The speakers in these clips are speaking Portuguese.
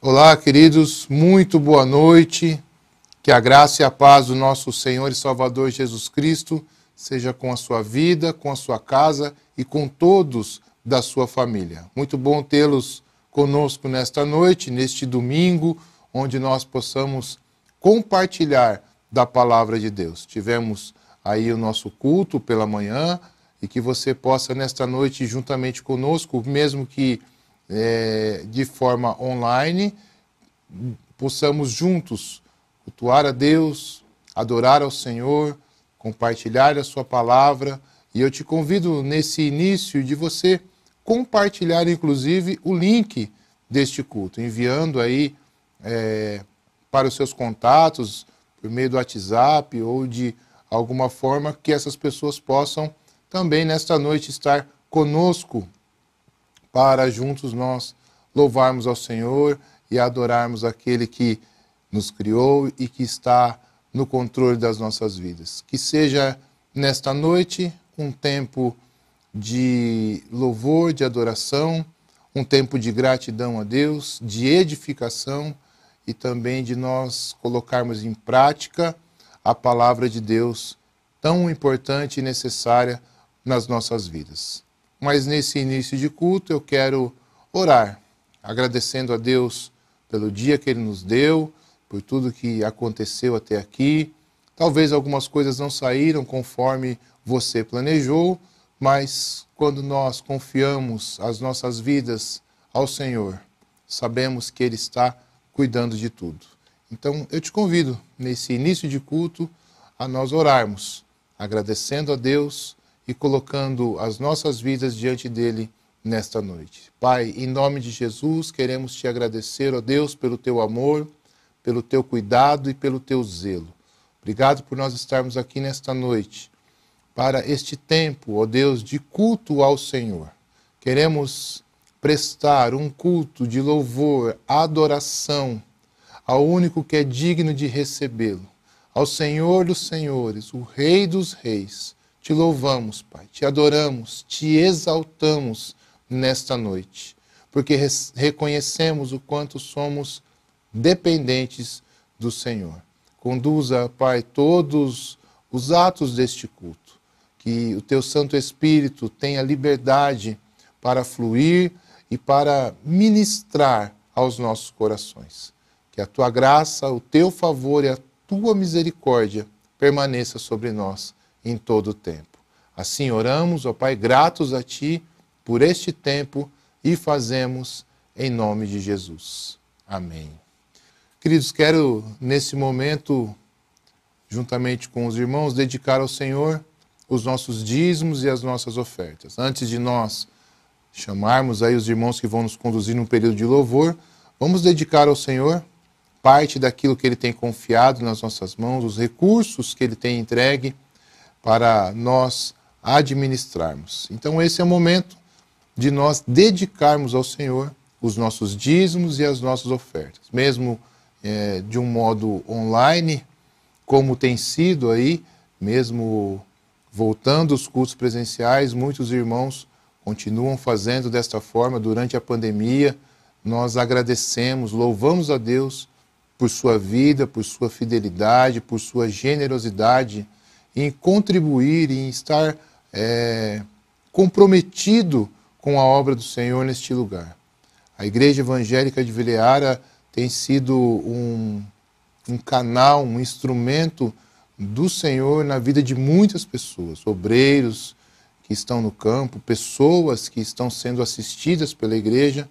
Olá, queridos, muito boa noite. Que a graça e a paz do nosso Senhor e Salvador Jesus Cristo seja com a sua vida, com a sua casa e com todos da sua família. Muito bom tê-los conosco nesta noite, neste domingo, onde nós possamos compartilhar da palavra de Deus. Tivemos aí o nosso culto pela manhã e que você possa nesta noite, juntamente conosco, mesmo que de forma online, possamos juntos cultuar a Deus, adorar ao Senhor, compartilhar a sua palavra. E eu te convido nesse início de você compartilhar inclusive o link deste culto, enviando aí para os seus contatos, por meio do WhatsApp ou de alguma forma que essas pessoas possam também nesta noite estar conosco para juntos nós louvarmos ao Senhor e adorarmos aquele que nos criou e que está no controle das nossas vidas. Que seja nesta noite um tempo de louvor, de adoração, um tempo de gratidão a Deus, de edificação e também de nós colocarmos em prática a palavra de Deus tão importante e necessária nas nossas vidas. Mas nesse início de culto eu quero orar, agradecendo a Deus pelo dia que Ele nos deu, por tudo que aconteceu até aqui. Talvez algumas coisas não saíram conforme você planejou, mas quando nós confiamos as nossas vidas ao Senhor, sabemos que Ele está cuidando de tudo. Então eu te convido, nesse início de culto, a nós orarmos, agradecendo a Deus e colocando as nossas vidas diante dEle nesta noite. Pai, em nome de Jesus, queremos te agradecer, ó Deus, pelo teu amor, pelo teu cuidado e pelo teu zelo. Obrigado por nós estarmos aqui nesta noite, para este tempo, ó Deus, de culto ao Senhor. Queremos prestar um culto de louvor, adoração, ao único que é digno de recebê-lo, ao Senhor dos Senhores, o Rei dos Reis. Te louvamos, Pai, te adoramos, te exaltamos nesta noite, porque reconhecemos o quanto somos dependentes do Senhor. Conduza, Pai, todos os atos deste culto, que o teu Santo Espírito tenha liberdade para fluir e para ministrar aos nossos corações. Que a tua graça, o teu favor e a tua misericórdia permaneça sobre nós em todo o tempo. Assim oramos, ó Pai, gratos a Ti por este tempo e fazemos em nome de Jesus. Amém. Queridos, quero nesse momento, juntamente com os irmãos, dedicar ao Senhor os nossos dízimos e as nossas ofertas. Antes de nós chamarmos aí os irmãos que vão nos conduzir num período de louvor, vamos dedicar ao Senhor parte daquilo que Ele tem confiado nas nossas mãos, os recursos que Ele tem entregue para nós administrarmos. Então esse é o momento de nós dedicarmos ao Senhor os nossos dízimos e as nossas ofertas. Mesmo de um modo online, como tem sido aí, mesmo voltando os cultos presenciais, muitos irmãos continuam fazendo desta forma durante a pandemia. Nós agradecemos, louvamos a Deus por sua vida, por sua fidelidade, por sua generosidade em contribuir, em estar comprometido com a obra do Senhor neste lugar. A Igreja Evangélica de Vileara tem sido um canal, um instrumento do Senhor na vida de muitas pessoas, obreiros que estão no campo, pessoas que estão sendo assistidas pela igreja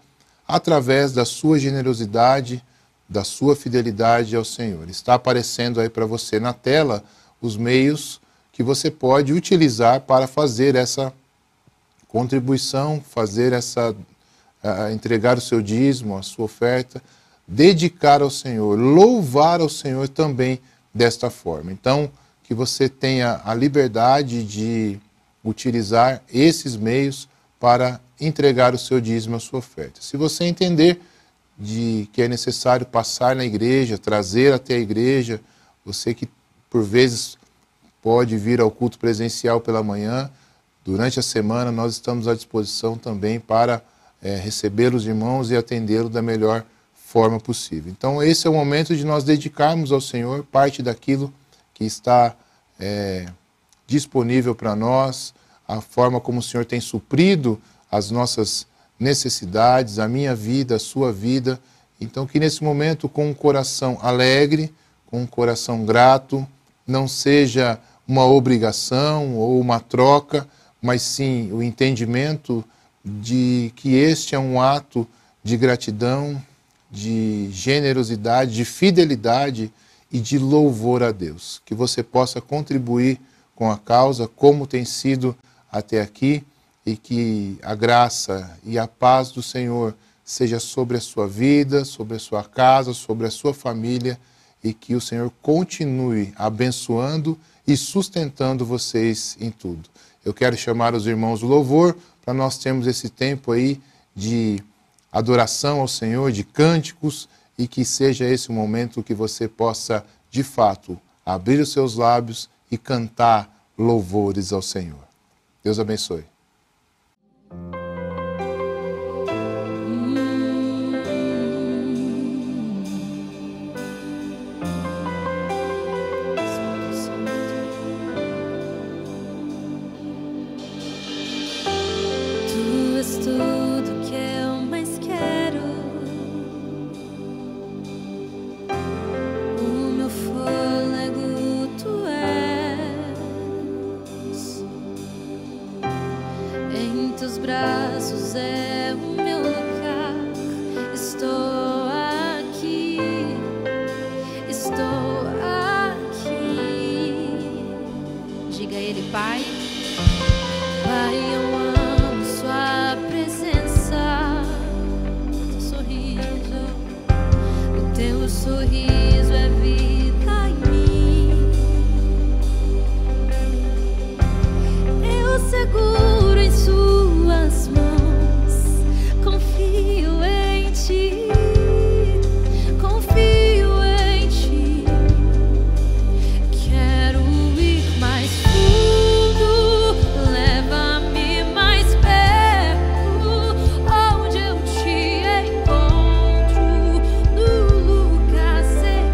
através da sua generosidade, da sua fidelidade ao Senhor. Está aparecendo aí para você na tela os meios que você pode utilizar para fazer essa contribuição, entregar o seu dízimo, a sua oferta, dedicar ao Senhor, louvar ao Senhor também desta forma. Então, que você tenha a liberdade de utilizar esses meios para entregar o seu dízimo, a sua oferta. Se você entender que é necessário passar na igreja, trazer até a igreja, você que por vezes pode vir ao culto presencial pela manhã, durante a semana nós estamos à disposição também para receber os irmãos e atendê-los da melhor forma possível. Então esse é o momento de nós dedicarmos ao Senhor parte daquilo que está disponível para nós, a forma como o Senhor tem suprido as nossas necessidades, a minha vida, a sua vida. Então que nesse momento, com um coração alegre, com um coração grato, não seja uma obrigação ou uma troca, mas sim o entendimento de que este é um ato de gratidão, de generosidade, de fidelidade e de louvor a Deus. Que você possa contribuir com a causa, como tem sido até aqui, e que a graça e a paz do Senhor seja sobre a sua vida, sobre a sua casa, sobre a sua família, e que o Senhor continue abençoando e sustentando vocês em tudo. Eu quero chamar os irmãos do louvor para nós termos esse tempo aí de adoração ao Senhor, de cânticos, e que seja esse o momento que você possa, de fato, abrir os seus lábios e cantar louvores ao Senhor. Deus abençoe. Onde eu te encontro, no lugar secreto.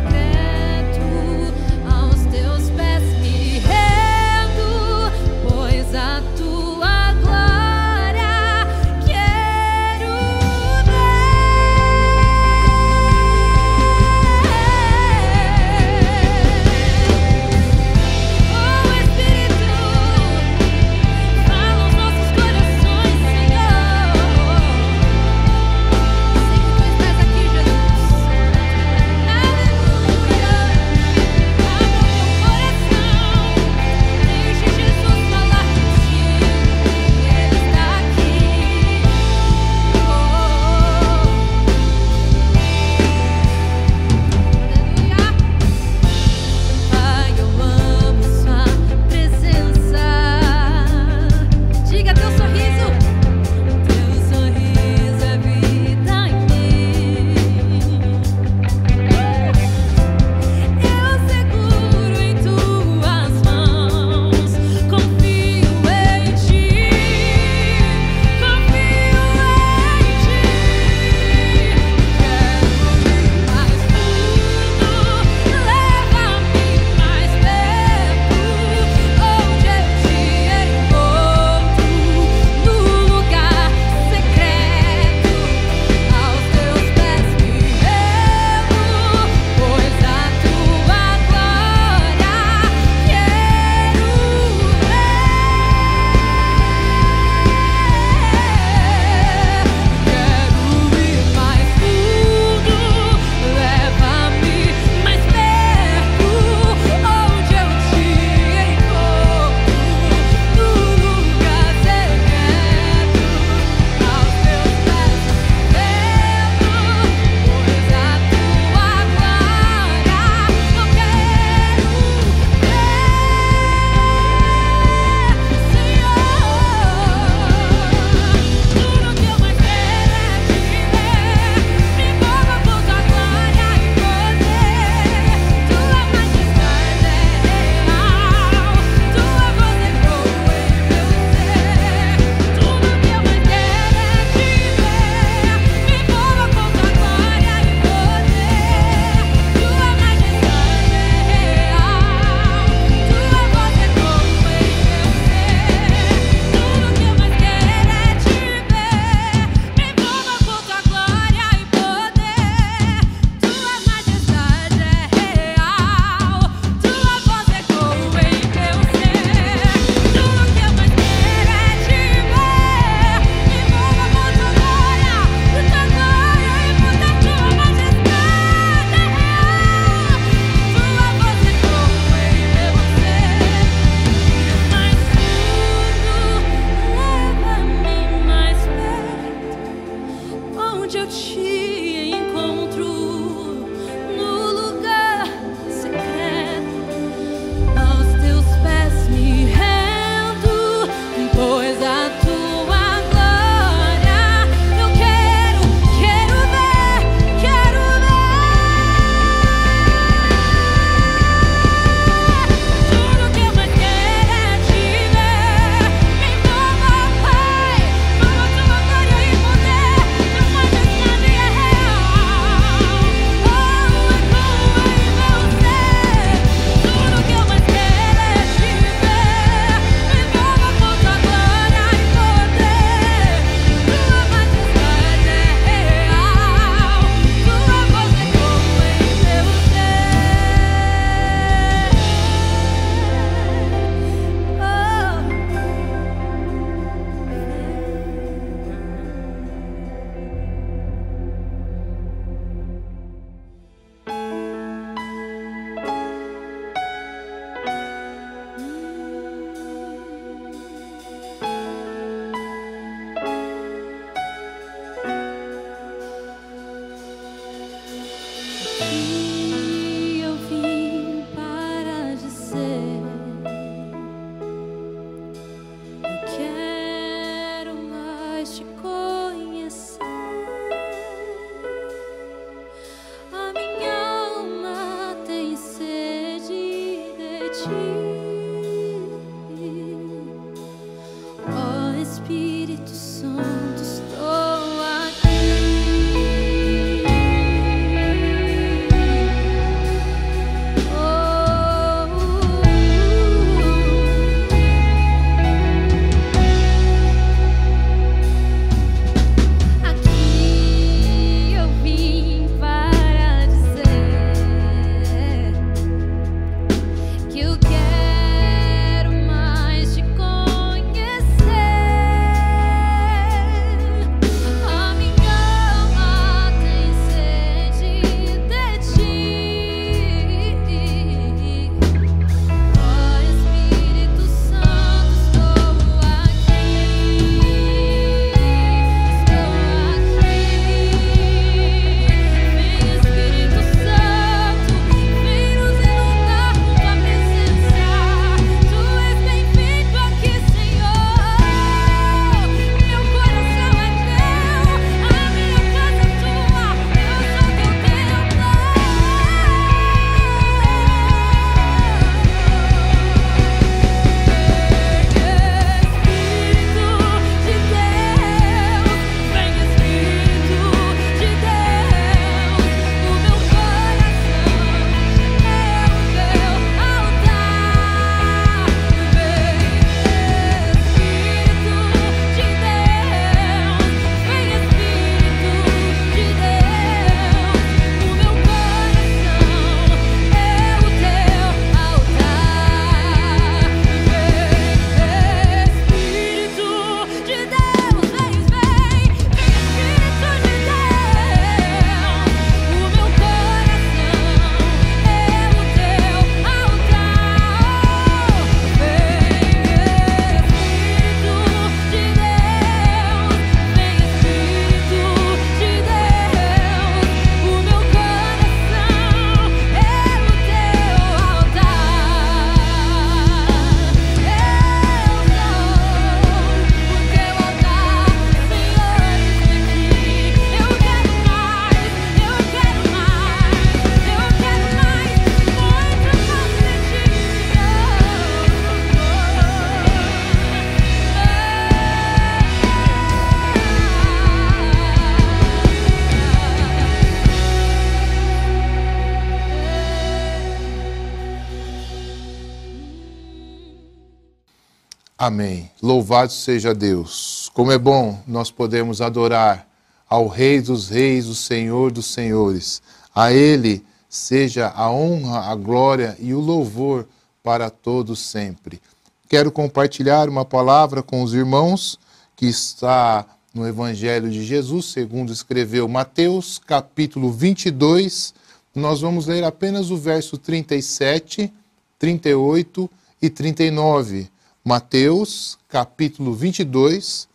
Amém. Louvado seja Deus. Como é bom nós podemos adorar ao Rei dos Reis, o Senhor dos Senhores. A Ele seja a honra, a glória e o louvor para todos sempre. Quero compartilhar uma palavra com os irmãos que está no Evangelho de Jesus, segundo escreveu Mateus, capítulo 22. Nós vamos ler apenas o verso 37, 38 e 39. Mateus, capítulo 22,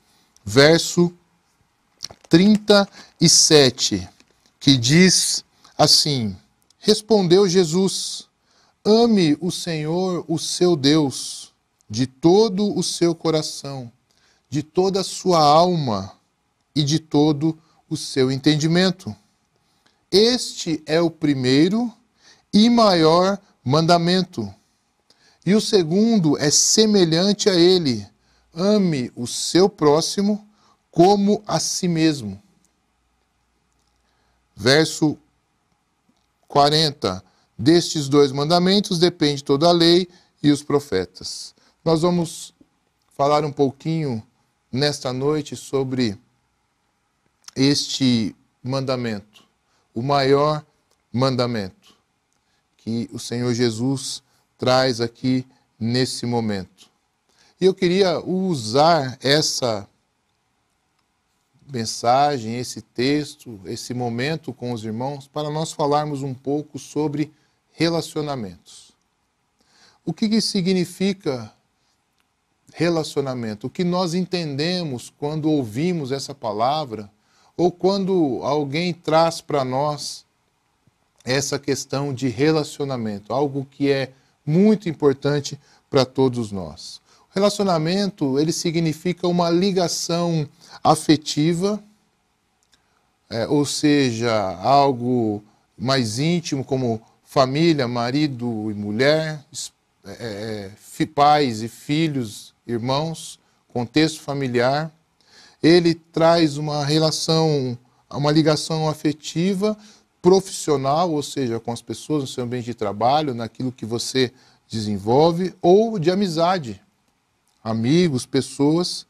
verso 37, que diz assim: Respondeu Jesus: Ame o Senhor, o seu Deus, de todo o seu coração, de toda a sua alma e de todo o seu entendimento. Este é o primeiro e maior mandamento. E o segundo é semelhante a ele: ame o seu próximo como a si mesmo. Verso 40. Destes dois mandamentos depende toda a lei e os profetas. Nós vamos falar um pouquinho nesta noite sobre este mandamento, o maior mandamento que o Senhor Jesus traz aqui nesse momento. E eu queria usar essa mensagem, esse texto, esse momento com os irmãos para nós falarmos um pouco sobre relacionamentos. O que significa relacionamento? O que nós entendemos quando ouvimos essa palavra ou quando alguém traz para nós essa questão de relacionamento, algo que é muito importante para todos nós. O relacionamento, ele significa uma ligação afetiva, ou seja, algo mais íntimo como família, marido e mulher, pais e filhos, irmãos, contexto familiar. Ele traz uma relação, uma ligação afetiva, profissional, ou seja, com as pessoas no seu ambiente de trabalho, naquilo que você desenvolve, ou de amizade, amigos, pessoas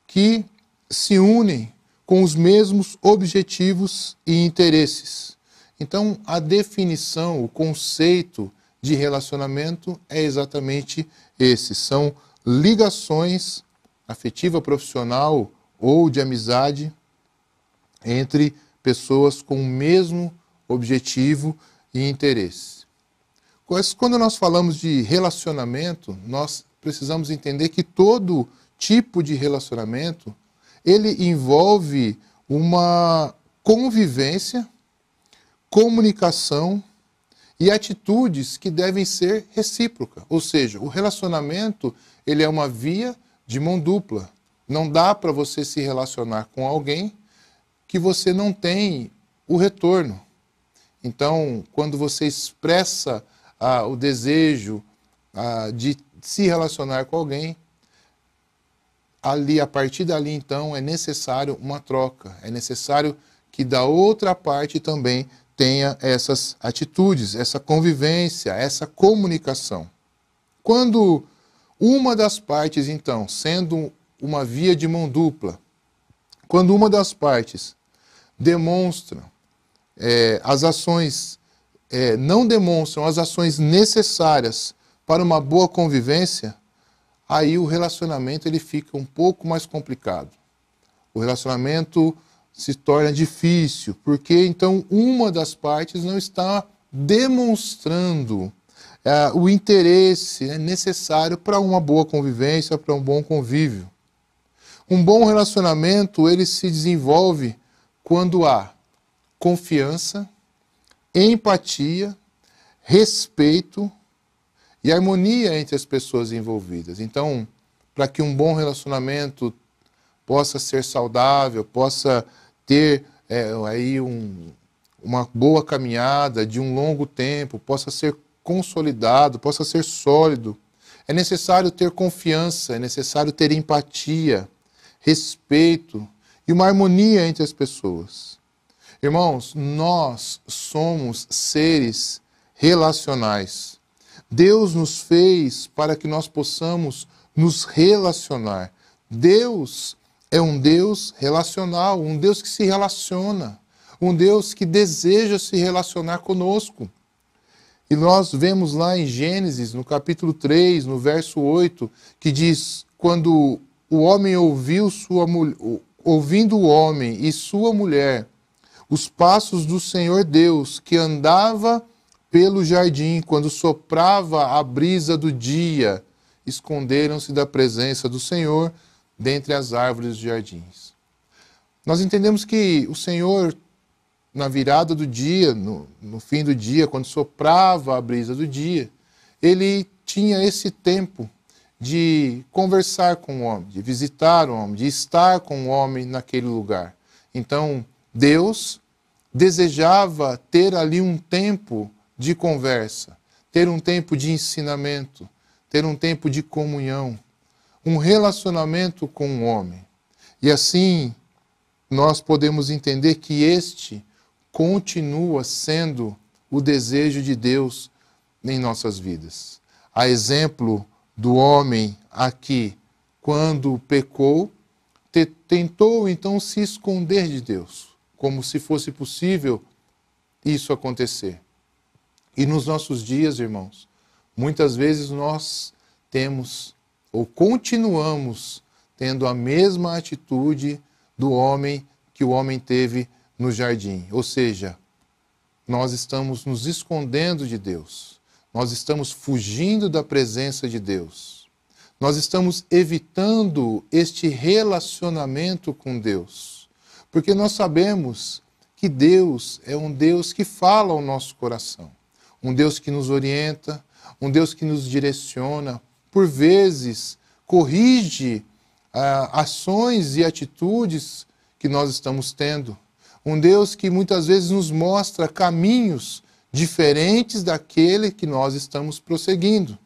que se unem com os mesmos objetivos e interesses. Então, a definição, o conceito de relacionamento é exatamente esse. São ligações afetiva, profissional ou de amizade entre pessoas com o mesmo objetivo e interesse. Quando nós falamos de relacionamento, nós precisamos entender que todo tipo de relacionamento, ele envolve uma convivência, comunicação e atitudes que devem ser recíprocas. Ou seja, o relacionamento, ele é uma via de mão dupla. Não dá para você se relacionar com alguém que você não tem o retorno. Então, quando você expressa o desejo de se relacionar com alguém, ali, a partir dali, então, é necessário uma troca. É necessário que da outra parte também tenha essas atitudes, essa convivência, essa comunicação. Quando uma das partes, então, sendo uma via de mão dupla, quando uma das partes demonstra as ações, não demonstram as ações necessárias para uma boa convivência, aí o relacionamento ele fica um pouco mais complicado. O relacionamento se torna difícil, porque então uma das partes não está demonstrando o interesse necessário para uma boa convivência, para um bom convívio. Um bom relacionamento ele se desenvolve quando há confiança, empatia, respeito e harmonia entre as pessoas envolvidas. Então, para que um bom relacionamento possa ser saudável, possa ter aí uma boa caminhada de um longo tempo, possa ser consolidado, possa ser sólido, é necessário ter confiança, é necessário ter empatia, respeito e uma harmonia entre as pessoas. Irmãos, nós somos seres relacionais. Deus nos fez para que nós possamos nos relacionar. Deus é um Deus relacional, um Deus que se relaciona, um Deus que deseja se relacionar conosco. E nós vemos lá em Gênesis, no capítulo 3, no verso 8, que diz, quando o homem ouvindo o homem e sua mulher, os passos do Senhor Deus, que andava pelo jardim, quando soprava a brisa do dia, esconderam-se da presença do Senhor dentre as árvores dos jardins. Nós entendemos que o Senhor, na virada do dia, no fim do dia, quando soprava a brisa do dia, ele tinha esse tempo de conversar com o homem, de visitar o homem, de estar com o homem naquele lugar. Então, Deus desejava ter ali um tempo de conversa, ter um tempo de ensinamento, ter um tempo de comunhão, um relacionamento com o homem. E assim, nós podemos entender que este continua sendo o desejo de Deus em nossas vidas. A exemplo do homem aqui, quando pecou, tentou então se esconder de Deus, como se fosse possível isso acontecer. E nos nossos dias, irmãos, muitas vezes nós temos ou continuamos tendo a mesma atitude do homem que o homem teve no jardim. Ou seja, nós estamos nos escondendo de Deus. Nós estamos fugindo da presença de Deus. Nós estamos evitando este relacionamento com Deus. Porque nós sabemos que Deus é um Deus que fala ao nosso coração. Um Deus que nos orienta, um Deus que nos direciona, por vezes corrige ações e atitudes que nós estamos tendo. Um Deus que muitas vezes nos mostra caminhos diferentes daquele que nós estamos prosseguindo.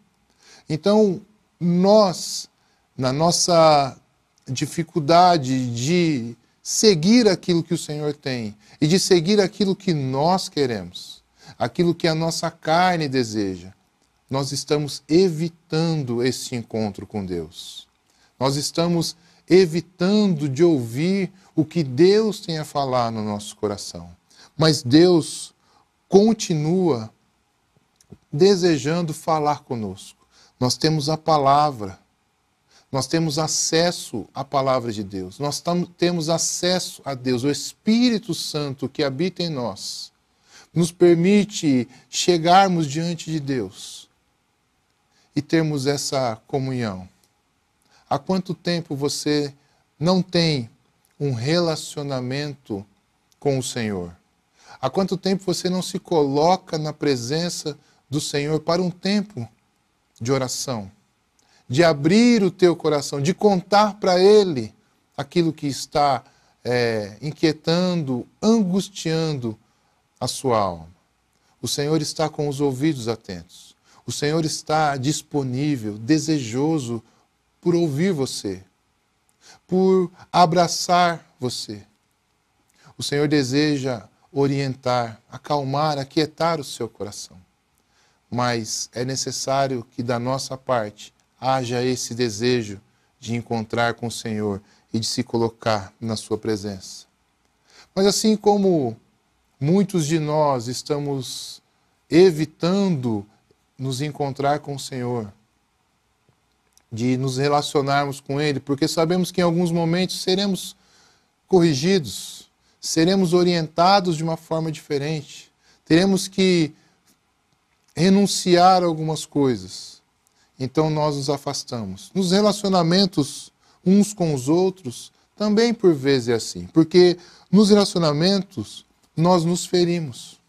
Então, nós, na nossa dificuldade de seguir aquilo que o Senhor tem e de seguir aquilo que nós queremos, aquilo que a nossa carne deseja, nós estamos evitando esse encontro com Deus. Nós estamos evitando de ouvir o que Deus tem a falar no nosso coração. Mas Deus continua desejando falar conosco. Nós temos a palavra. Nós temos acesso à palavra de Deus. Nós temos acesso a Deus. O Espírito Santo que habita em nós nos permite chegarmos diante de Deus e termos essa comunhão. Há quanto tempo você não tem um relacionamento com o Senhor? Há quanto tempo você não se coloca na presença do Senhor para um tempo de oração? De abrir o teu coração, de contar para Ele aquilo que está inquietando, angustiando a sua alma. O Senhor está com os ouvidos atentos. O Senhor está disponível, desejoso por ouvir você, por abraçar você. O Senhor deseja orientar, acalmar, aquietar o seu coração. Mas é necessário que da nossa parte haja esse desejo de encontrar com o Senhor e de se colocar na sua presença. Mas assim como muitos de nós estamos evitando nos encontrar com o Senhor, de nos relacionarmos com Ele, porque sabemos que em alguns momentos seremos corrigidos, seremos orientados de uma forma diferente, teremos que renunciar a algumas coisas. Então nós nos afastamos. Nos relacionamentos uns com os outros, também por vezes é assim, porque nos relacionamentos nós nos ferimos.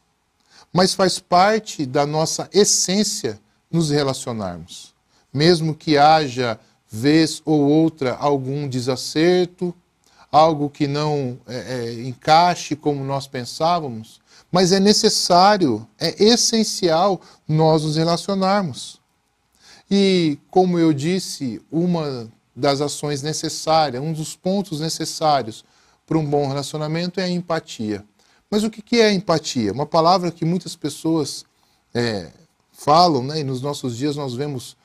Mas faz parte da nossa essência nos relacionarmos. Mesmo que haja, vez ou outra, algum desacerto, algo que não encaixe como nós pensávamos, mas é necessário, é essencial nós nos relacionarmos. E, como eu disse, uma das ações necessárias, um dos pontos necessários para um bom relacionamento é a empatia. Mas o que é empatia? Uma palavra que muitas pessoas falam, né? E nos nossos dias nós vemos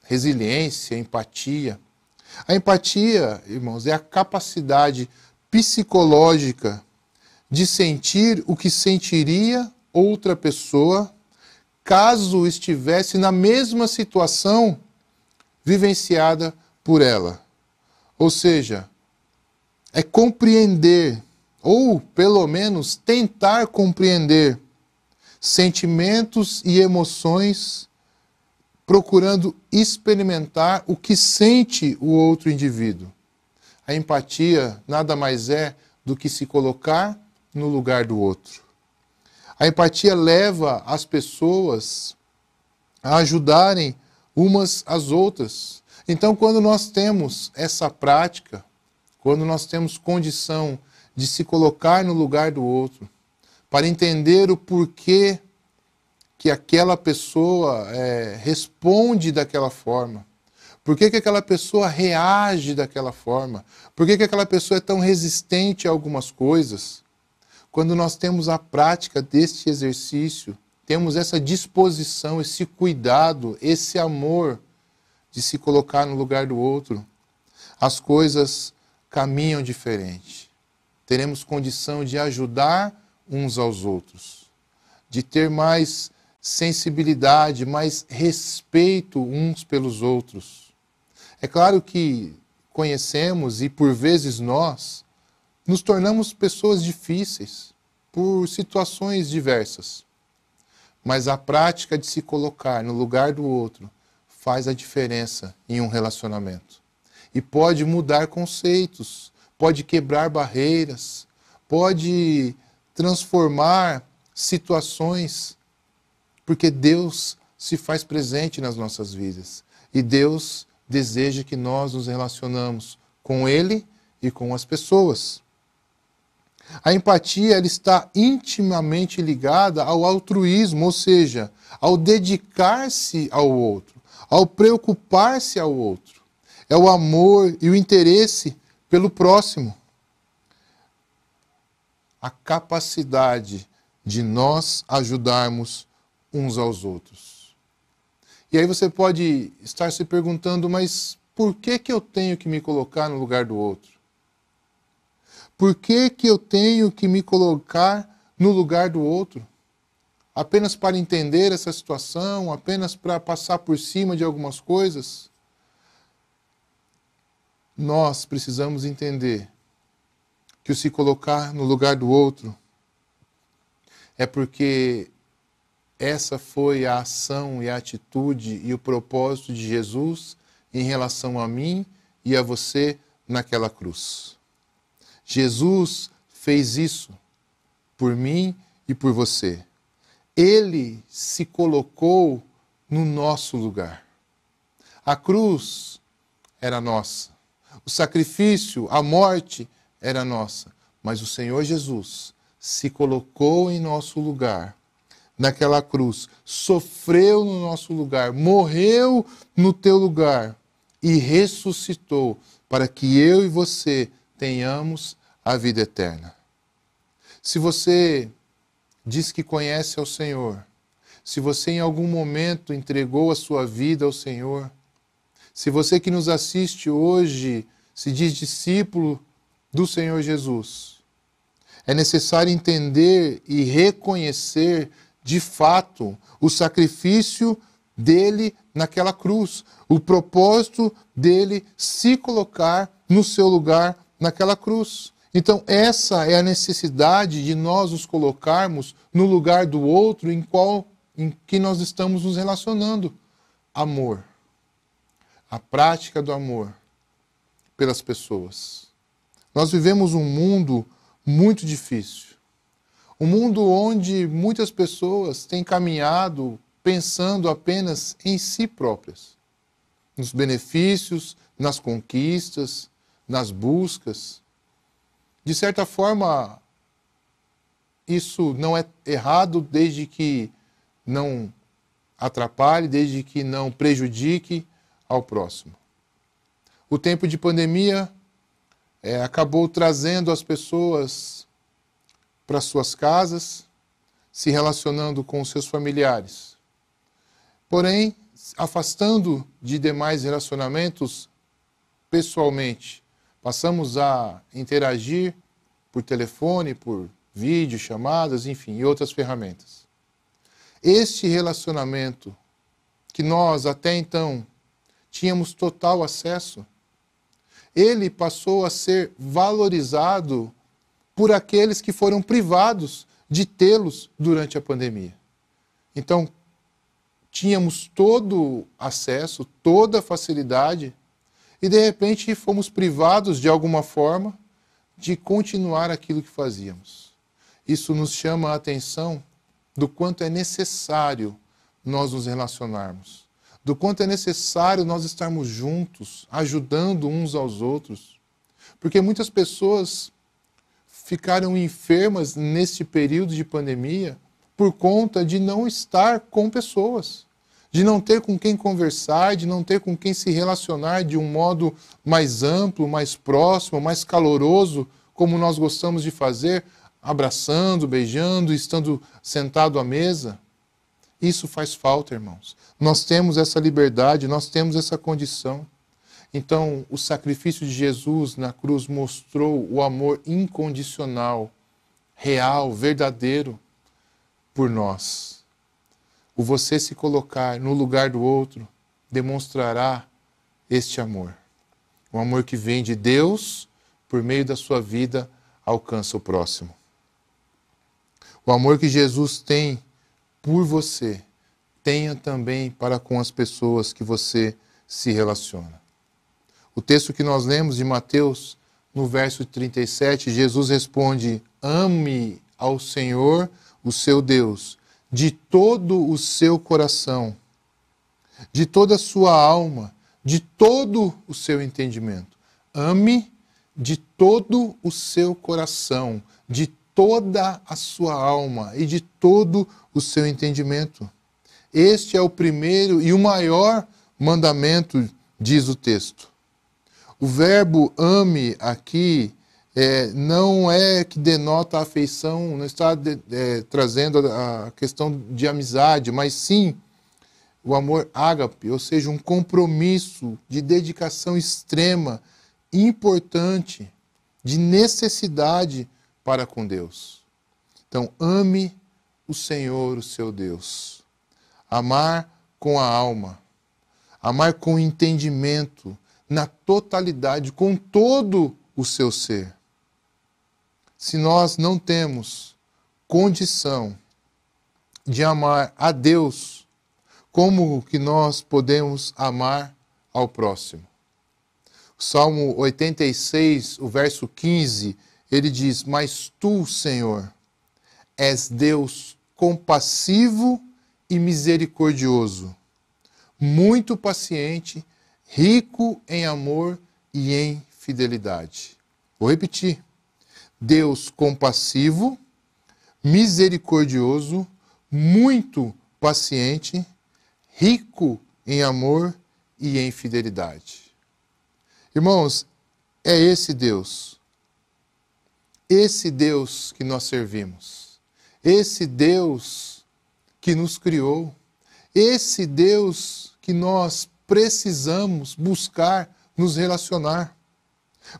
resiliência, empatia. A empatia, irmãos, é a capacidade psicológica de sentir o que sentiria outra pessoa caso estivesse na mesma situação vivenciada por ela. Ou seja, é compreender, ou pelo menos tentar compreender, sentimentos e emoções, procurando experimentar o que sente o outro indivíduo. A empatia nada mais é do que se colocar no lugar do outro. A empatia leva as pessoas a ajudarem umas às outras. Então, quando nós temos essa prática, quando nós temos condição de se colocar no lugar do outro, para entender o porquê que aquela pessoa responde daquela forma, por que que aquela pessoa reage daquela forma, por que que aquela pessoa é tão resistente a algumas coisas. Quando nós temos a prática deste exercício, temos essa disposição, esse cuidado, esse amor de se colocar no lugar do outro, as coisas caminham diferente. Teremos condição de ajudar uns aos outros, de ter mais sensibilidade, mais respeito uns pelos outros. É claro que conhecemos e por vezes nós nos tornamos pessoas difíceis por situações diversas. Mas a prática de se colocar no lugar do outro faz a diferença em um relacionamento. E pode mudar conceitos, pode quebrar barreiras, pode transformar situações, porque Deus se faz presente nas nossas vidas. E Deus deseja que nós nos relacionamos com Ele e com as pessoas. A empatia ela está intimamente ligada ao altruísmo, ou seja, ao dedicar-se ao outro, ao preocupar-se ao outro. É o amor e o interesse pelo próximo. A capacidade de nós ajudarmos uns aos outros. E aí você pode estar se perguntando, mas por que que eu tenho que me colocar no lugar do outro? Por que que eu tenho que me colocar no lugar do outro? Apenas para entender essa situação? Apenas para passar por cima de algumas coisas? Nós precisamos entender que o se colocar no lugar do outro é porque essa foi a ação e a atitude e o propósito de Jesus em relação a mim e a você naquela cruz. Jesus fez isso por mim e por você. Ele se colocou no nosso lugar. A cruz era nossa. O sacrifício, a morte era nossa. Mas o Senhor Jesus se colocou em nosso lugar, naquela cruz, sofreu no nosso lugar, morreu no teu lugar e ressuscitou para que eu e você tenhamos a vida eterna. Se você diz que conhece ao Senhor, se você em algum momento entregou a sua vida ao Senhor, se você que nos assiste hoje se diz discípulo do Senhor Jesus, é necessário entender e reconhecer de fato o sacrifício dele naquela cruz, o propósito dele se colocar no seu lugar naquela cruz. Então essa é a necessidade de nós nos colocarmos no lugar do outro em que nós estamos nos relacionando. Amor. A prática do amor pelas pessoas. Nós vivemos um mundo muito difícil. Um mundo onde muitas pessoas têm caminhado pensando apenas em si próprias. Nos benefícios, nas conquistas, nas buscas. De certa forma, isso não é errado desde que não atrapalhe, desde que não prejudique ao próximo. O tempo de pandemia acabou trazendo as pessoas para suas casas, se relacionando com seus familiares. Porém, afastando de demais relacionamentos pessoalmente. Passamos a interagir por telefone, por vídeo, chamadas, enfim, e outras ferramentas. Este relacionamento que nós até então tínhamos total acesso, ele passou a ser valorizado por aqueles que foram privados de tê-los durante a pandemia. Então, tínhamos todo acesso, toda facilidade, e de repente fomos privados de alguma forma de continuar aquilo que fazíamos. Isso nos chama a atenção do quanto é necessário nós nos relacionarmos, do quanto é necessário nós estarmos juntos, ajudando uns aos outros. Porque muitas pessoas ficaram enfermas neste período de pandemia por conta de não estar com pessoas, de não ter com quem conversar, de não ter com quem se relacionar de um modo mais amplo, mais próximo, mais caloroso, como nós gostamos de fazer, abraçando, beijando, estando sentado à mesa. Isso faz falta, irmãos. Nós temos essa liberdade, nós temos essa condição. Então, o sacrifício de Jesus na cruz mostrou o amor incondicional, real, verdadeiro por nós. O você se colocar no lugar do outro demonstrará este amor. O amor que vem de Deus, por meio da sua vida, alcança o próximo. O amor que Jesus tem por você, tenha também para com as pessoas que você se relaciona. O texto que nós lemos de Mateus, no verso 37, Jesus responde: ame ao Senhor, o seu Deus, de todo o seu coração, de toda a sua alma, de todo o seu entendimento. Ame de todo o seu coração, de toda a sua alma e de todo o seu entendimento. Este é o primeiro e o maior mandamento, diz o texto. O verbo ame aqui não é que denota afeição, não está trazendo a questão de amizade, mas sim o amor ágape, ou seja, um compromisso de dedicação extrema, importante, de necessidade para com Deus. Então, ame o Senhor, o seu Deus. Amar com a alma, amar com entendimento, na totalidade, com todo o seu ser. Se nós não temos condição de amar a Deus, como que nós podemos amar ao próximo? O Salmo 86, o verso 15, ele diz: mas tu, Senhor, és Deus compassivo e misericordioso, muito paciente, rico em amor e em fidelidade. Vou repetir. Deus compassivo, misericordioso, muito paciente, rico em amor e em fidelidade. Irmãos, é esse Deus que nós servimos, esse Deus que nos criou, esse Deus que nós precisamos buscar nos relacionar.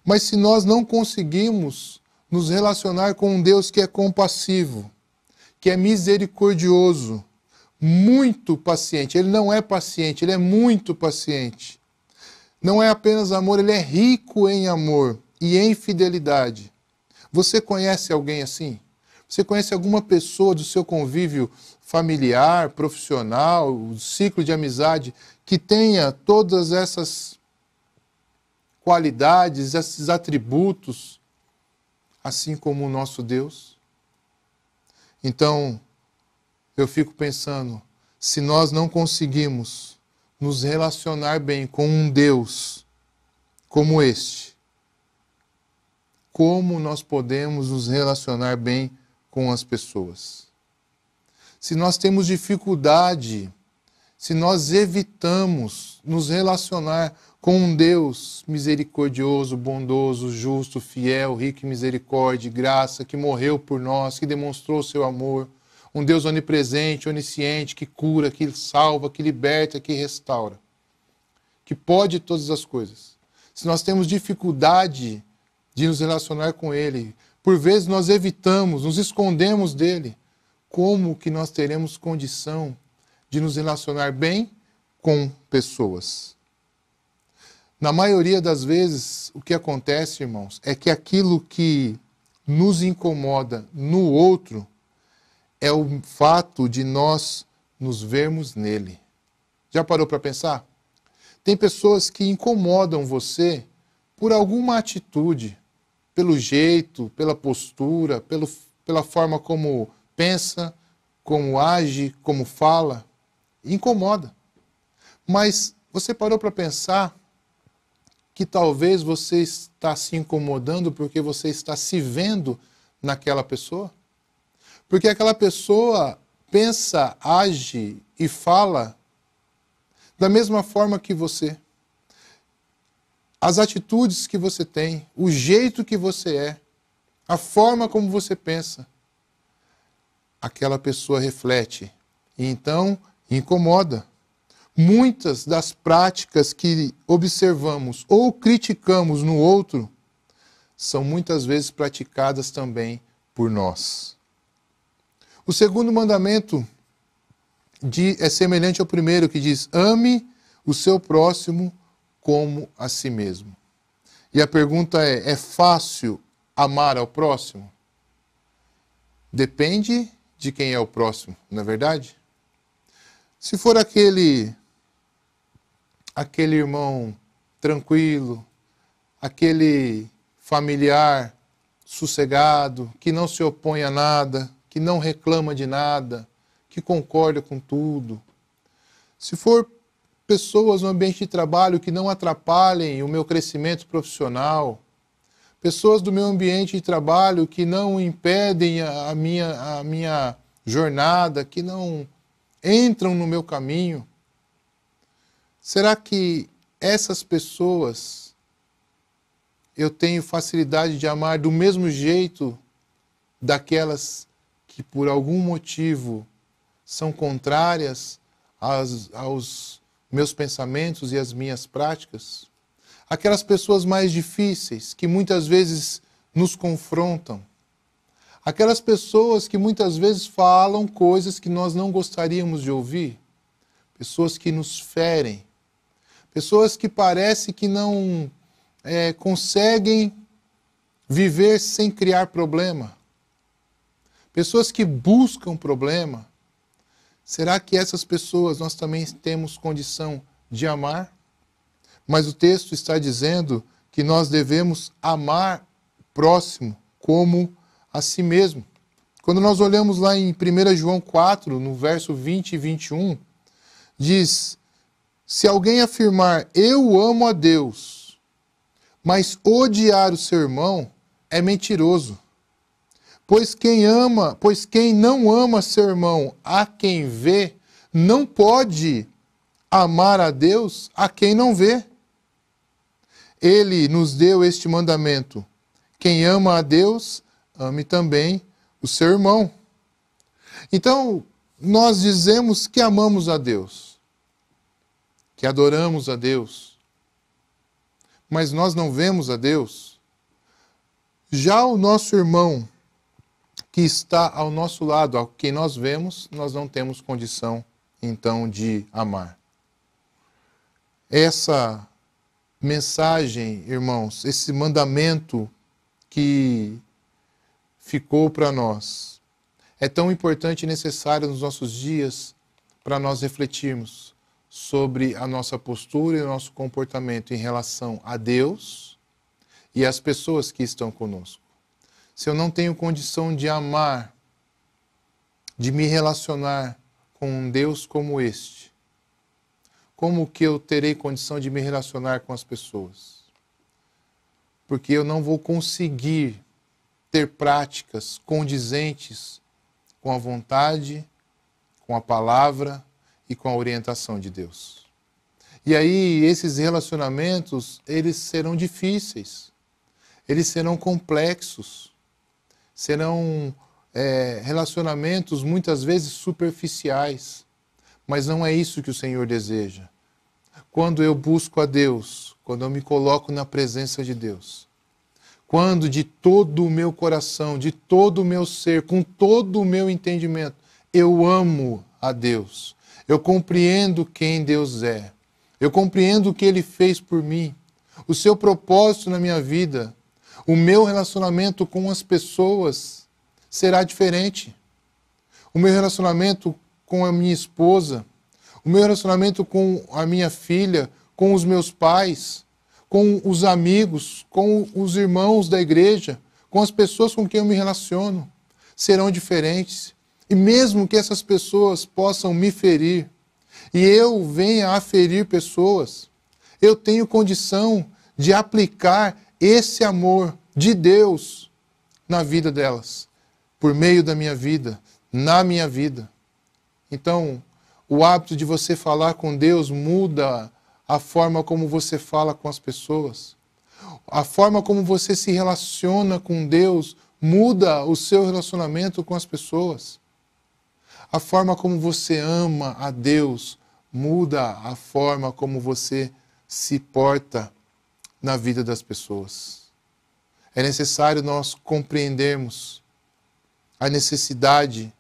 Mas se nós não conseguimos nos relacionar com um Deus que é compassivo, que é misericordioso, muito paciente, ele não é paciente, ele é muito paciente. Não é apenas amor, ele é rico em amor e em fidelidade. Você conhece alguém assim? Você conhece alguma pessoa do seu convívio familiar, profissional, ciclo de amizade, que tenha todas essas qualidades, esses atributos, assim como o nosso Deus? Então, eu fico pensando, se nós não conseguimos nos relacionar bem com um Deus como este, como nós podemos nos relacionar bem com as pessoas? Se nós temos dificuldade, se nós evitamos nos relacionar com um Deus misericordioso, bondoso, justo, fiel, rico em misericórdia e graça, que morreu por nós, que demonstrou o seu amor, um Deus onipresente, onisciente, que cura, que salva, que liberta, que restaura, que pode todas as coisas. Se nós temos dificuldade de nos relacionar com Ele, por vezes nós evitamos, nos escondemos dele, como que nós teremos condição de nos relacionar bem com pessoas? Na maioria das vezes, o que acontece, irmãos, é que aquilo que nos incomoda no outro é o fato de nós nos vermos nele. Já parou para pensar? Tem pessoas que incomodam você por alguma atitude, pelo jeito, pela postura, pela forma como pensa, como age, como fala. Incomoda. Mas você parou para pensar que talvez você está se incomodando porque você está se vendo naquela pessoa? Porque aquela pessoa pensa, age e fala da mesma forma que você. As atitudes que você tem, o jeito que você é, a forma como você pensa, aquela pessoa reflete e então incomoda. Muitas das práticas que observamos ou criticamos no outro são muitas vezes praticadas também por nós. O segundo mandamento é semelhante ao primeiro, que diz: ame o seu próximo como a si mesmo. E a pergunta é fácil amar ao próximo? Depende de quem é o próximo, não é verdade? Se for aquele irmão tranquilo, aquele familiar sossegado, que não se opõe a nada, que não reclama de nada, que concorda com tudo. Se for pessoas no ambiente de trabalho que não atrapalhem o meu crescimento profissional, pessoas do meu ambiente de trabalho que não impedem a minha jornada, que não entram no meu caminho, será que essas pessoas eu tenho facilidade de amar do mesmo jeito daquelas que por algum motivo são contrárias aos meus pensamentos e às minhas práticas? Aquelas pessoas mais difíceis que muitas vezes nos confrontam, aquelas pessoas que muitas vezes falam coisas que nós não gostaríamos de ouvir, pessoas que nos ferem, pessoas que parece que não conseguem viver sem criar problema. Pessoas que buscam problema. Será que essas pessoas nós também temos condição de amar? Mas o texto está dizendo que nós devemos amar o próximo como a si mesmo. Quando nós olhamos lá em 1 João 4, no verso 20 e 21, diz: se alguém afirmar eu amo a Deus, mas odiar o seu irmão, é mentiroso. Pois quem não ama seu irmão a quem vê, não pode amar a Deus a quem não vê. Ele nos deu este mandamento: quem ama a Deus, ame também o seu irmão. Então, nós dizemos que amamos a Deus, que adoramos a Deus, mas nós não vemos a Deus. Já o nosso irmão que está ao nosso lado, ao que nós vemos, nós não temos condição, então, de amar. Essa mensagem, irmãos, esse mandamento que ficou para nós, é tão importante e necessário nos nossos dias para nós refletirmos sobre a nossa postura e o nosso comportamento em relação a Deus e às pessoas que estão conosco. Se eu não tenho condição de amar, de me relacionar com um Deus como este, como que eu terei condição de me relacionar com as pessoas? Porque eu não vou conseguir ter práticas condizentes com a vontade, com a palavra e com a orientação de Deus. E aí esses relacionamentos, eles serão difíceis, eles serão complexos, serão relacionamentos muitas vezes superficiais, mas não é isso que o Senhor deseja. Quando eu busco a Deus, quando eu me coloco na presença de Deus, quando de todo o meu coração, de todo o meu ser, com todo o meu entendimento, eu amo a Deus, eu compreendo quem Deus é, eu compreendo o que Ele fez por mim, o seu propósito na minha vida, o meu relacionamento com as pessoas será diferente. O meu relacionamento com a minha esposa, o meu relacionamento com a minha filha, com os meus pais, com os amigos, com os irmãos da igreja, com as pessoas com quem eu me relaciono, serão diferentes. E mesmo que essas pessoas possam me ferir, e eu venha a ferir pessoas, eu tenho condição de aplicar esse amor de Deus na vida delas, por meio da minha vida, na minha vida. Então, o hábito de você falar com Deus muda a forma como você fala com as pessoas. A forma como você se relaciona com Deus muda o seu relacionamento com as pessoas. A forma como você ama a Deus muda a forma como você se porta na vida das pessoas. É necessário nós compreendermos a necessidade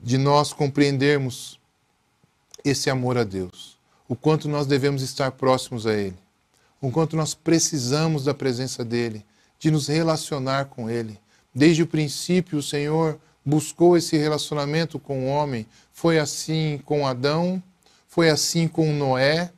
de nós compreendermos esse amor a Deus. O quanto nós devemos estar próximos a Ele. O quanto nós precisamos da presença dEle, de nos relacionar com Ele. Desde o princípio, o Senhor buscou esse relacionamento com o homem. Foi assim com Adão, foi assim com Noé,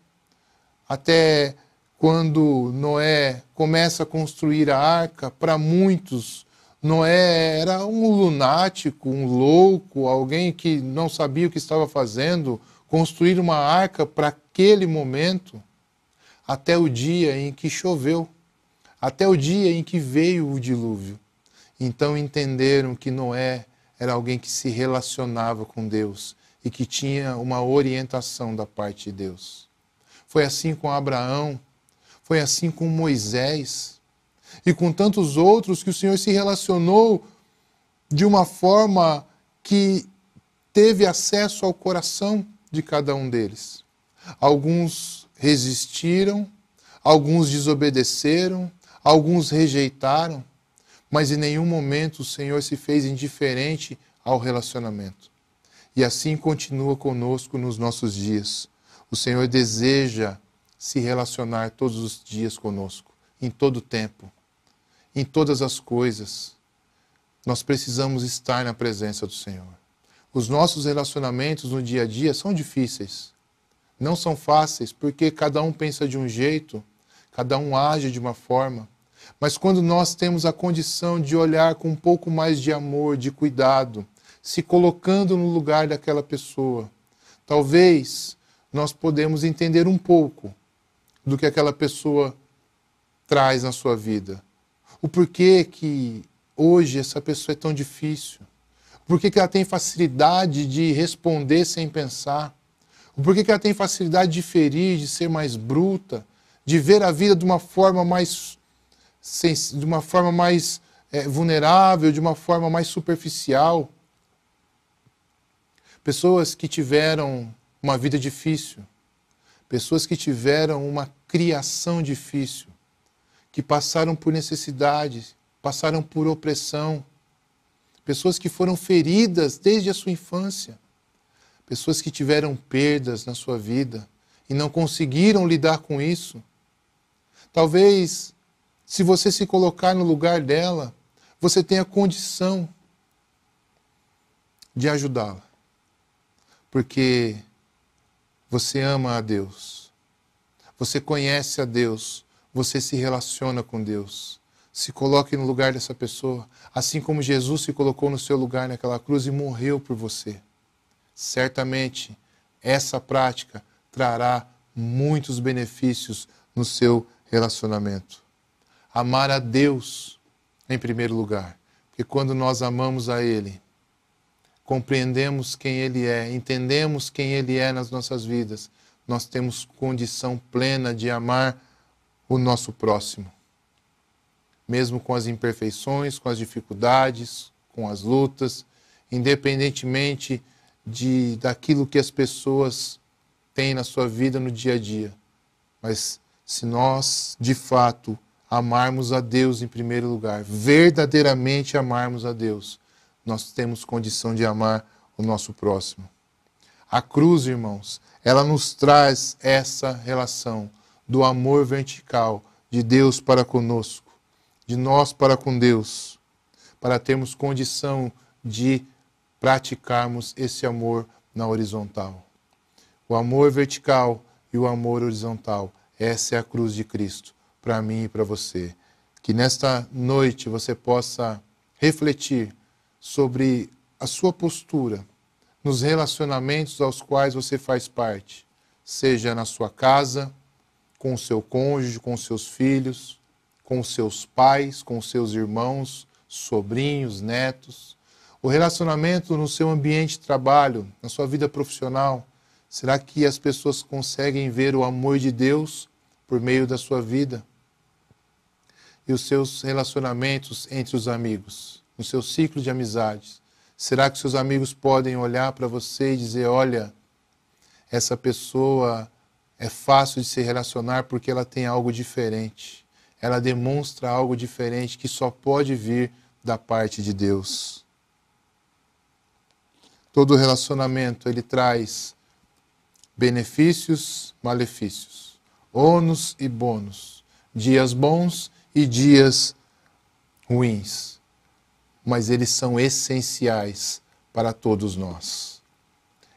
até quando Noé começa a construir a arca. Para muitos, Noé era um lunático, um louco, alguém que não sabia o que estava fazendo, construir uma arca para aquele momento, até o dia em que choveu, até o dia em que veio o dilúvio. Então entenderam que Noé era alguém que se relacionava com Deus e que tinha uma orientação da parte de Deus. Foi assim com Abraão, foi assim com Moisés e com tantos outros que o Senhor se relacionou de uma forma que teve acesso ao coração de cada um deles. Alguns resistiram, alguns desobedeceram, alguns rejeitaram, mas em nenhum momento o Senhor se fez indiferente ao relacionamento. E assim continua conosco nos nossos dias. O Senhor deseja se relacionar todos os dias conosco, em todo o tempo, em todas as coisas. Nós precisamos estar na presença do Senhor. Os nossos relacionamentos no dia a dia são difíceis. Não são fáceis, porque cada um pensa de um jeito, cada um age de uma forma. Mas quando nós temos a condição de olhar com um pouco mais de amor, de cuidado, se colocando no lugar daquela pessoa, talvez nós podemos entender um pouco do que aquela pessoa traz na sua vida. O porquê que hoje essa pessoa é tão difícil. O porquê que ela tem facilidade de responder sem pensar. O porquê que ela tem facilidade de ferir, de ser mais bruta, de ver a vida de uma forma mais vulnerável, de uma forma mais superficial. Pessoas que tiveram uma vida difícil, pessoas que tiveram uma criação difícil, que passaram por necessidades, passaram por opressão, pessoas que foram feridas desde a sua infância, pessoas que tiveram perdas na sua vida e não conseguiram lidar com isso. Talvez, se você se colocar no lugar dela, você tenha condição de ajudá-la. Porque você ama a Deus, você conhece a Deus, você se relaciona com Deus. Se coloque no lugar dessa pessoa, assim como Jesus se colocou no seu lugar naquela cruz e morreu por você. Certamente, essa prática trará muitos benefícios no seu relacionamento. Amar a Deus em primeiro lugar, porque quando nós amamos a Ele, compreendemos quem Ele é, entendemos quem Ele é nas nossas vidas, nós temos condição plena de amar o nosso próximo. Mesmo com as imperfeições, com as dificuldades, com as lutas, independentemente daquilo que as pessoas têm na sua vida no dia a dia. Mas se nós, de fato, amarmos a Deus em primeiro lugar, verdadeiramente amarmos a Deus, nós temos condição de amar o nosso próximo. A cruz, irmãos, ela nos traz essa relação do amor vertical de Deus para conosco, de nós para com Deus, para termos condição de praticarmos esse amor na horizontal. O amor vertical e o amor horizontal, essa é a cruz de Cristo, para mim e para você. Que nesta noite você possa refletir sobre a sua postura nos relacionamentos aos quais você faz parte, seja na sua casa, com o seu cônjuge, com os seus filhos, com os seus pais, com os seus irmãos, sobrinhos, netos. O relacionamento no seu ambiente de trabalho, na sua vida profissional. Será que as pessoas conseguem ver o amor de Deus por meio da sua vida? E os seus relacionamentos entre os amigos, no seu ciclo de amizades. Será que seus amigos podem olhar para você e dizer, olha, essa pessoa é fácil de se relacionar porque ela tem algo diferente. Ela demonstra algo diferente que só pode vir da parte de Deus. Todo relacionamento, ele traz benefícios, malefícios, ônus e bônus, dias bons e dias ruins. Mas eles são essenciais para todos nós.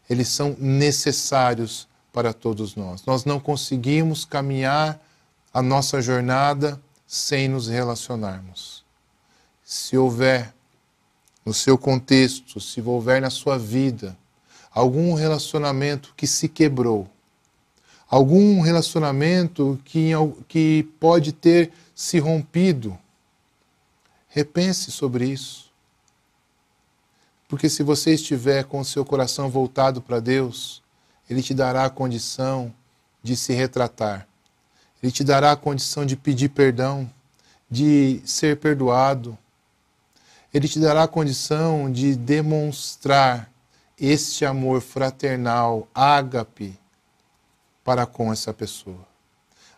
Eles são necessários para todos nós. Nós não conseguimos caminhar a nossa jornada sem nos relacionarmos. Se houver no seu contexto, se houver na sua vida algum relacionamento que se quebrou, algum relacionamento que pode ter se rompido, repense sobre isso. Porque se você estiver com o seu coração voltado para Deus, Ele te dará a condição de se retratar. Ele te dará a condição de pedir perdão, de ser perdoado. Ele te dará a condição de demonstrar este amor fraternal, ágape, para com essa pessoa.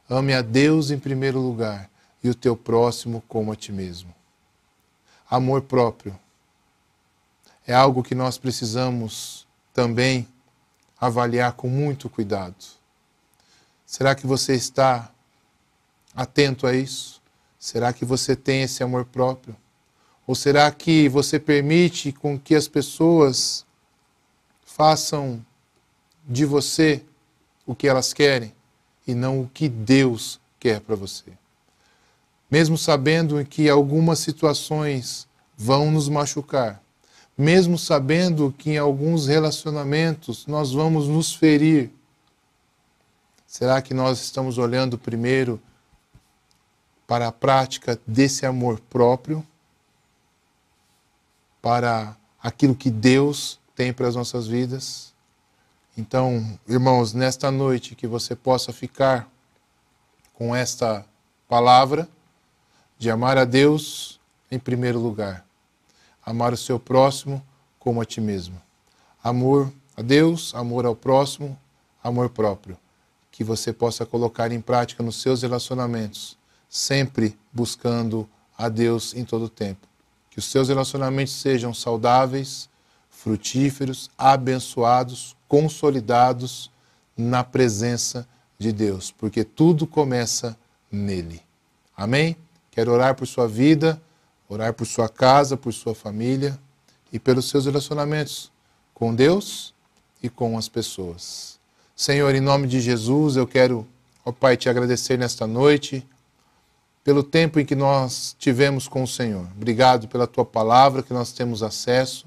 Ame a Deus em primeiro lugar e o teu próximo como a ti mesmo. Amor próprio é algo que nós precisamos também avaliar com muito cuidado. Será que você está atento a isso? Será que você tem esse amor próprio? Ou será que você permite com que as pessoas façam de você o que elas querem e não o que Deus quer para você? Mesmo sabendo que algumas situações vão nos machucar, mesmo sabendo que em alguns relacionamentos nós vamos nos ferir, será que nós estamos olhando primeiro para a prática desse amor próprio, para aquilo que Deus tem para as nossas vidas? Então, irmãos, nesta noite que você possa ficar com esta palavra de amar a Deus em primeiro lugar, amar o seu próximo como a ti mesmo. Amor a Deus, amor ao próximo, amor próprio. Que você possa colocar em prática nos seus relacionamentos, sempre buscando a Deus em todo o tempo. Que os seus relacionamentos sejam saudáveis, frutíferos, abençoados, consolidados na presença de Deus, porque tudo começa nele. Amém? Quero orar por sua vida, orar por sua casa, por sua família e pelos seus relacionamentos com Deus e com as pessoas. Senhor, em nome de Jesus, eu quero, ó Pai, te agradecer nesta noite pelo tempo em que nós tivemos com o Senhor. Obrigado pela tua palavra que nós temos acesso,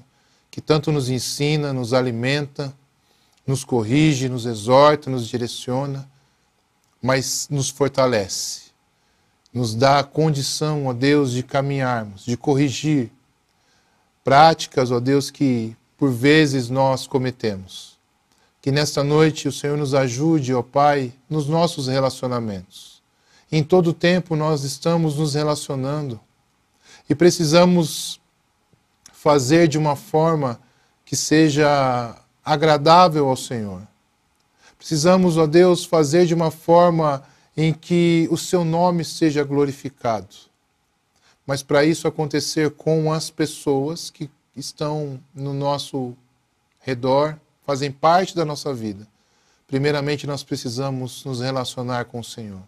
que tanto nos ensina, nos alimenta, nos corrige, nos exorta, nos direciona, mas nos fortalece. Nos dá a condição, ó Deus, de caminharmos, de corrigir práticas, ó Deus, que por vezes nós cometemos. Que nesta noite o Senhor nos ajude, ó Pai, nos nossos relacionamentos. Em todo tempo nós estamos nos relacionando e precisamos fazer de uma forma que seja agradável ao Senhor. Precisamos, ó Deus, fazer de uma forma em que o seu nome seja glorificado. Mas para isso acontecer com as pessoas que estão no nosso redor, fazem parte da nossa vida. Primeiramente, nós precisamos nos relacionar com o Senhor,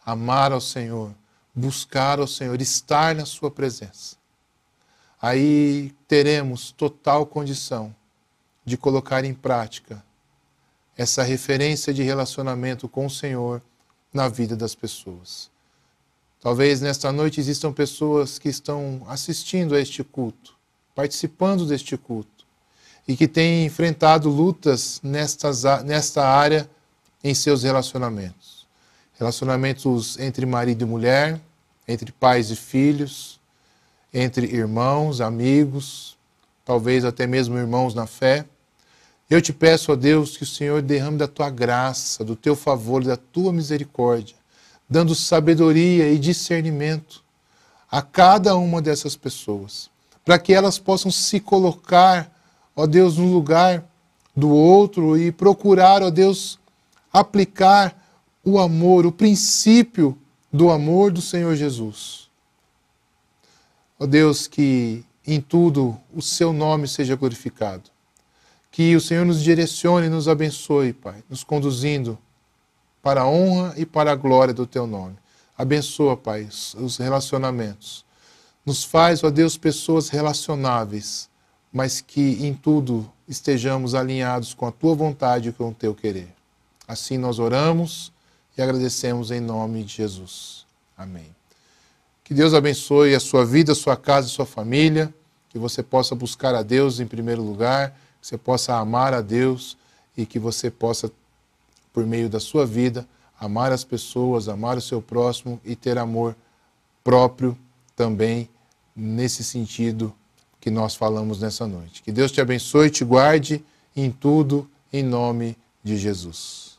amar ao Senhor, buscar ao Senhor, estar na sua presença. Aí teremos total condição de colocar em prática essa referência de relacionamento com o Senhor na vida das pessoas. Talvez nesta noite existam pessoas que estão assistindo a este culto, participando deste culto, e que têm enfrentado lutas nesta área em seus relacionamentos. Relacionamentos entre marido e mulher, entre pais e filhos, entre irmãos, amigos, talvez até mesmo irmãos na fé. Eu te peço, ó Deus, que o Senhor derrame da tua graça, do teu favor e da tua misericórdia, dando sabedoria e discernimento a cada uma dessas pessoas, para que elas possam se colocar, ó Deus, no lugar do outro e procurar, ó Deus, aplicar o amor, o princípio do amor do Senhor Jesus. Ó Deus, que em tudo o seu nome seja glorificado. Que o Senhor nos direcione e nos abençoe, Pai, nos conduzindo para a honra e para a glória do teu nome. Abençoa, Pai, os relacionamentos. Nos faz, ó Deus, pessoas relacionáveis, mas que em tudo estejamos alinhados com a tua vontade e com o teu querer. Assim nós oramos e agradecemos em nome de Jesus. Amém. Que Deus abençoe a sua vida, a sua casa e a sua família, que você possa buscar a Deus em primeiro lugar, que você possa amar a Deus e que você possa, por meio da sua vida, amar as pessoas, amar o seu próximo e ter amor próprio também nesse sentido que nós falamos nessa noite. Que Deus te abençoe e te guarde em tudo, em nome de Jesus.